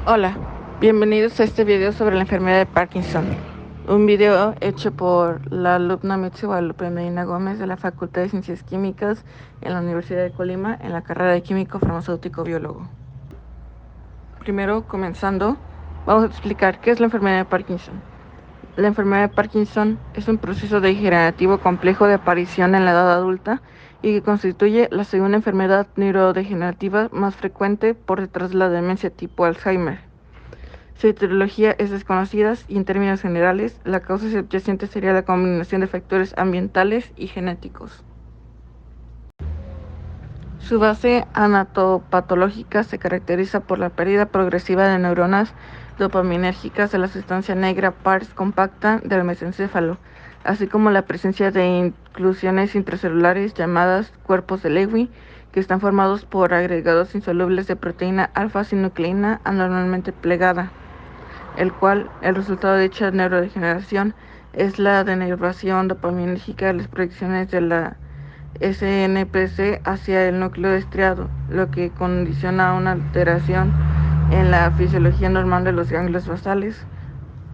Hola, bienvenidos a este video sobre la enfermedad de Parkinson, un video hecho por la alumna Mitzi Guadalupe Medina Gómez de la Facultad de Ciencias Químicas en la Universidad de Colima en la carrera de Químico Farmacéutico Biólogo. Primero, comenzando, vamos a explicar qué es la enfermedad de Parkinson. La enfermedad de Parkinson es un proceso degenerativo complejo de aparición en la edad adulta y que constituye la segunda enfermedad neurodegenerativa más frecuente por detrás de la demencia tipo Alzheimer. Su etiología es desconocida y en términos generales, la causa subyacente sería la combinación de factores ambientales y genéticos. Su base anatopatológica se caracteriza por la pérdida progresiva de neuronas dopaminérgicas de la sustancia negra pars compacta del mesencéfalo, así como la presencia de inclusiones intracelulares llamadas cuerpos de Lewy, que están formados por agregados insolubles de proteína alfa-sinucleína anormalmente plegada, el cual el resultado de dicha neurodegeneración es la denervación dopaminérgica de las proyecciones de la SNPC hacia el núcleo estriado, lo que condiciona una alteración en la fisiología normal de los ganglios basales,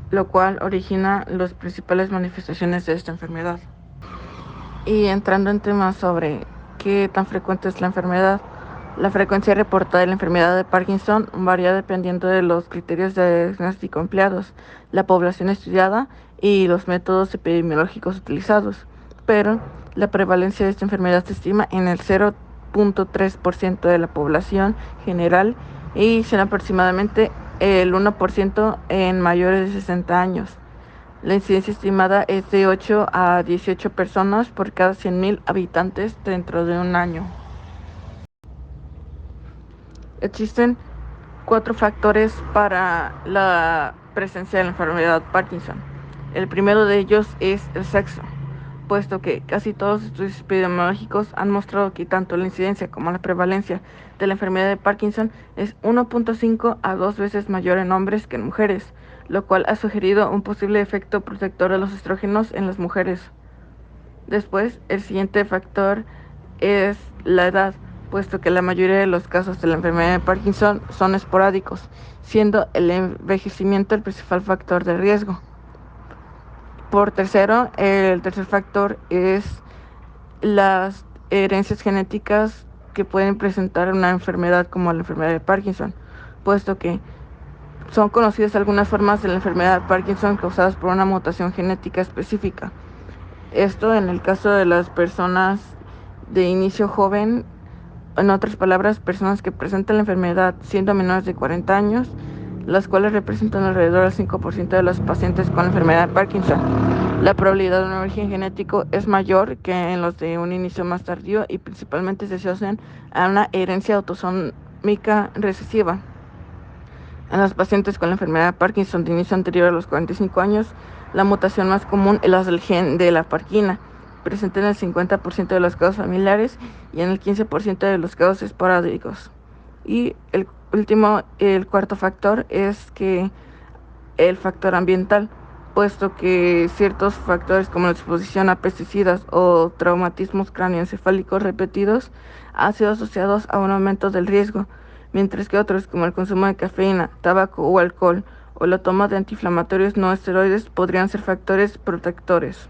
lo cual origina las principales manifestaciones de esta enfermedad. Y entrando en temas sobre qué tan frecuente es la enfermedad, la frecuencia reportada de la enfermedad de Parkinson varía dependiendo de los criterios de diagnóstico empleados, la población estudiada y los métodos epidemiológicos utilizados, pero la prevalencia de esta enfermedad se estima en el 0.3% de la población general y será aproximadamente el 1% en mayores de 60 años. La incidencia estimada es de 8 a 18 personas por cada 100.000 habitantes dentro de un año. Existen 4 factores para la presencia de la enfermedad Parkinson. El primero de ellos es el sexo, puesto que casi todos los estudios epidemiológicos han mostrado que tanto la incidencia como la prevalencia de la enfermedad de Parkinson es 1.5 a 2 veces mayor en hombres que en mujeres, lo cual ha sugerido un posible efecto protector de los estrógenos en las mujeres. Después, el siguiente factor es la edad, puesto que la mayoría de los casos de la enfermedad de Parkinson son esporádicos, siendo el envejecimiento el principal factor de riesgo. Por tercero, el tercer factor es las herencias genéticas que pueden presentar una enfermedad como la enfermedad de Parkinson, puesto que son conocidas algunas formas de la enfermedad de Parkinson causadas por una mutación genética específica. Esto en el caso de las personas de inicio joven, en otras palabras, personas que presentan la enfermedad siendo menores de 40 años, las cuales representan alrededor del 5% de los pacientes con la enfermedad de Parkinson. La probabilidad de un origen genético es mayor que en los de un inicio más tardío y principalmente se asocian a una herencia autosómica recesiva. En los pacientes con la enfermedad de Parkinson de inicio anterior a los 45 años, la mutación más común es la del gen de la parquina, presente en el 50% de los casos familiares y en el 15% de los casos esporádicos. Y el cuarto factor es que el factor ambiental, puesto que ciertos factores como la exposición a pesticidas o traumatismos cráneoencefálicos repetidos han sido asociados a un aumento del riesgo, mientras que otros como el consumo de cafeína, tabaco o alcohol o la toma de antiinflamatorios no esteroides podrían ser factores protectores.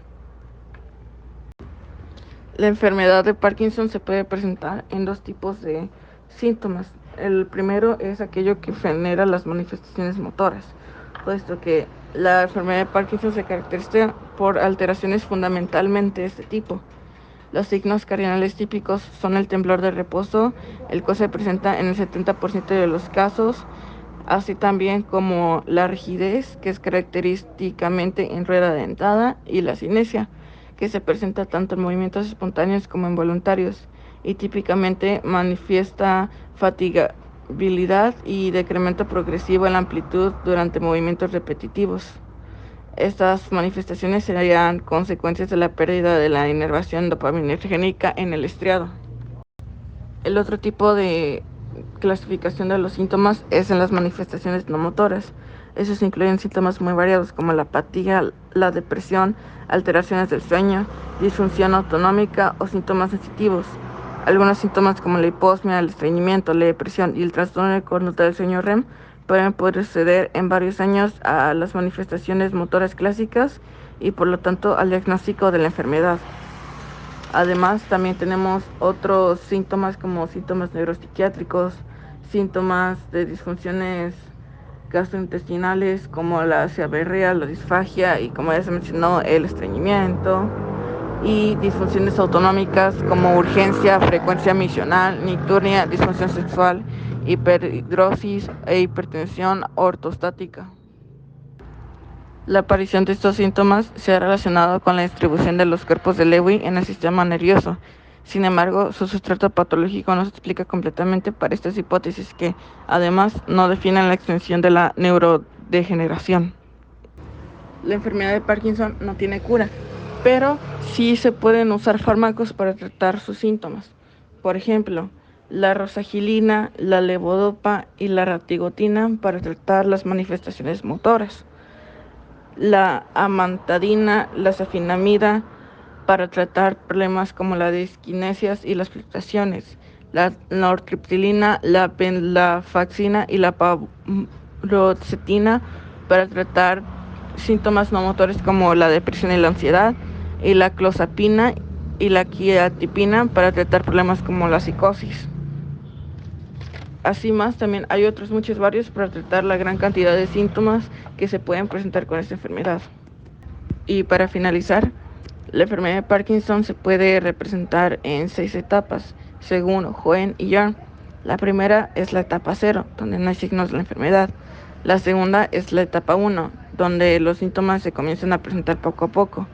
La enfermedad de Parkinson se puede presentar en 2 tipos de síntomas. El primero es aquello que genera las manifestaciones motoras, puesto que la enfermedad de Parkinson se caracteriza por alteraciones fundamentalmente de este tipo. Los signos cardinales típicos son el temblor de reposo, el cual se presenta en el 70% de los casos, así también como la rigidez, que es característicamente en rueda dentada, y la cinesia, que se presenta tanto en movimientos espontáneos como involuntarios, y típicamente manifiesta fatigabilidad y decremento progresivo en la amplitud durante movimientos repetitivos. Estas manifestaciones serían consecuencias de la pérdida de la inervación dopaminérgica en el estriado. El otro tipo de clasificación de los síntomas es en las manifestaciones no motoras. Esos incluyen síntomas muy variados como la apatía, la depresión, alteraciones del sueño, disfunción autonómica o síntomas sensitivos. Algunos síntomas como la hiposmia, el estreñimiento, la depresión y el trastorno de conducta del sueño REM pueden proceder en varios años a las manifestaciones motoras clásicas y por lo tanto al diagnóstico de la enfermedad. Además, también tenemos otros síntomas como síntomas neuropsiquiátricos, síntomas de disfunciones gastrointestinales como la ciaberrea, la disfagia y, como ya se mencionó, el estreñimiento, y disfunciones autonómicas como urgencia, frecuencia misional, nicturnia, disfunción sexual, hiperhidrosis e hipertensión ortostática. La aparición de estos síntomas se ha relacionado con la distribución de los cuerpos de Lewy en el sistema nervioso. Sin embargo, su sustrato patológico no se explica completamente para estas hipótesis que, además, no definen la extensión de la neurodegeneración. La enfermedad de Parkinson no tiene cura, pero sí se pueden usar fármacos para tratar sus síntomas. Por ejemplo, la rosagilina, la levodopa y la ratigotina para tratar las manifestaciones motoras, la amantadina, la safinamida para tratar problemas como la disquinesias y las fluctuaciones, la nortriptilina, la venlafaxina y la paroxetina para tratar síntomas no motores como la depresión y la ansiedad, y la clozapina y la quiatipina para tratar problemas como la psicosis. Así más, también hay otros muchos varios para tratar la gran cantidad de síntomas que se pueden presentar con esta enfermedad. Y para finalizar, la enfermedad de Parkinson se puede representar en 6 etapas, según Hoehn y Yarn. La primera es la etapa 0, donde no hay signos de la enfermedad. La segunda es la etapa 1, donde los síntomas se comienzan a presentar poco a poco.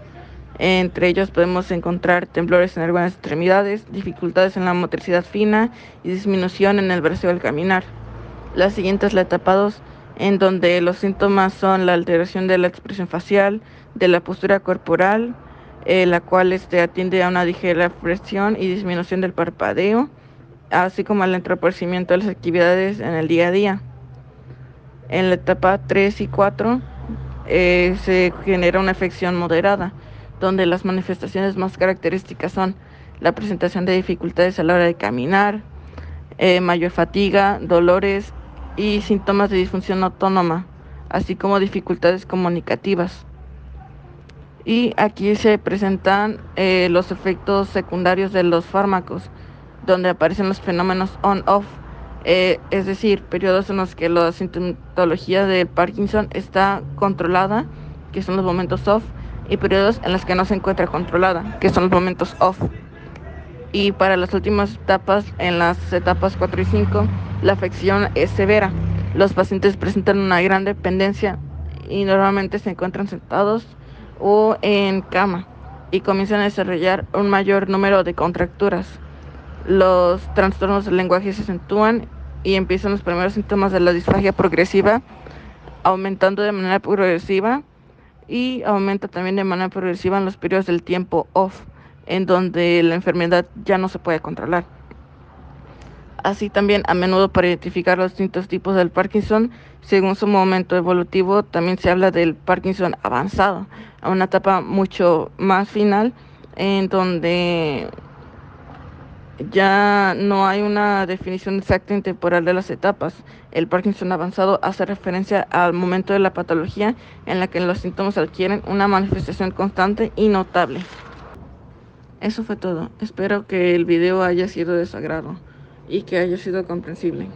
Entre ellos podemos encontrar temblores en algunas extremidades, dificultades en la motricidad fina y disminución en el brazo al caminar. La siguiente es la etapa 2, en donde los síntomas son la alteración de la expresión facial, de la postura corporal, la cual atiende a una ligera presión y disminución del parpadeo, así como al entorpecimiento de las actividades en el día a día. En la etapa 3 y 4 se genera una afección moderada, donde las manifestaciones más características son la presentación de dificultades a la hora de caminar, mayor fatiga, dolores y síntomas de disfunción autónoma, así como dificultades comunicativas. Y aquí se presentan los efectos secundarios de los fármacos, donde aparecen los fenómenos on-off, es decir, periodos en los que la sintomatología de Parkinson está controlada, que son los momentos off, y periodos en los que no se encuentra controlada, que son los momentos off. Y para las últimas etapas, en las etapas 4 y 5, la afección es severa. Los pacientes presentan una gran dependencia y normalmente se encuentran sentados o en cama y comienzan a desarrollar un mayor número de contracturas. Los trastornos del lenguaje se acentúan y empiezan los primeros síntomas de la disfagia progresiva, aumentando de manera progresiva, y aumenta también de manera progresiva en los periodos del tiempo off, en donde la enfermedad ya no se puede controlar. Así también, a menudo, para identificar los distintos tipos del Parkinson, según su momento evolutivo, también se habla del Parkinson avanzado, a una etapa mucho más final, en donde ya no hay una definición exacta y temporal de las etapas. El Parkinson avanzado hace referencia al momento de la patología en la que los síntomas adquieren una manifestación constante y notable. Eso fue todo. Espero que el video haya sido de su agrado y que haya sido comprensible.